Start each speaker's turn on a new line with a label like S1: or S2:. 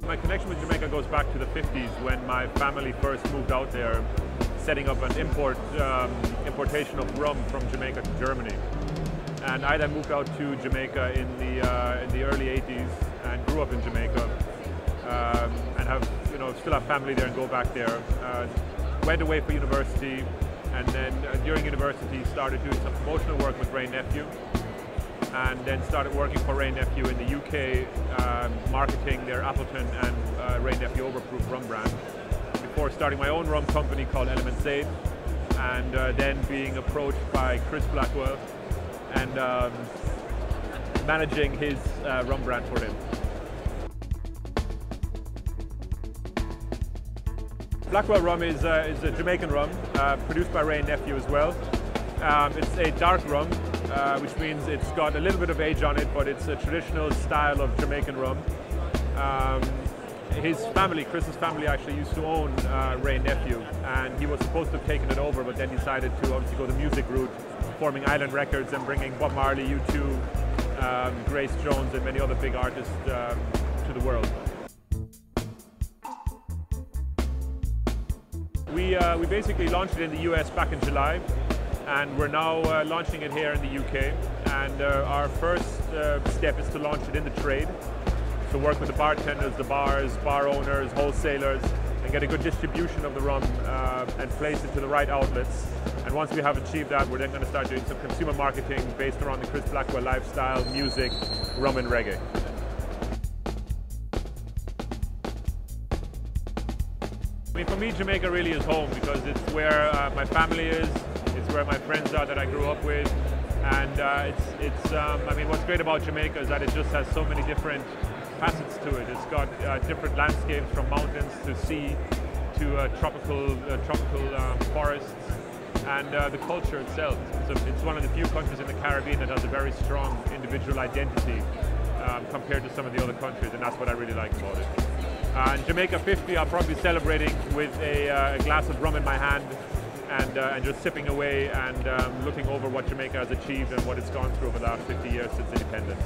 S1: My connection with Jamaica goes back to the 50s when my family first moved out there, setting up an importation of rum from Jamaica to Germany. And I then moved out to Jamaica in the early 80s and grew up in Jamaica, and have still have family there and go back there. Went away for university, and then during university started doing some promotional work with Ray Nephew, and then started working for Ray Nephew in the UK, marketing their Appleton and Ray Nephew Overproof rum brand, before starting my own rum company called Element Safe, and then being approached by Chris Blackwell and managing his rum brand for him. Blackwell Rum is a Jamaican rum, produced by Ray Nephew as well. It's a dark rum, which means it's got a little bit of age on it, but it's a traditional style of Jamaican rum. His family, Chris's family, actually used to own Ray Nephew, and he was supposed to have taken it over, but then decided to obviously go the music route, forming Island Records and bringing Bob Marley, U2, Grace Jones, and many other big artists to the world. We basically launched it in the US back in July, and we're now launching it here in the UK. And our first step is to launch it in the trade. So work with the bartenders, the bars, bar owners, wholesalers, and get a good distribution of the rum and place it to the right outlets. And once we have achieved that, we're then going to start doing some consumer marketing based around the Chris Blackwell lifestyle, music, rum and reggae. I mean, for me, Jamaica really is home because it's where my family is, it's where my friends are that I grew up with, and I mean, what's great about Jamaica is that it just has so many different facets to it. It's got different landscapes, from mountains to sea to tropical forests, and the culture itself. So it's one of the few countries in the Caribbean that has a very strong individual identity compared to some of the other countries, and that's what I really like about it. And Jamaica 50, I'm probably celebrating with a glass of rum in my hand and just sipping away and looking over what Jamaica has achieved and what it's gone through over the last 50 years since independence.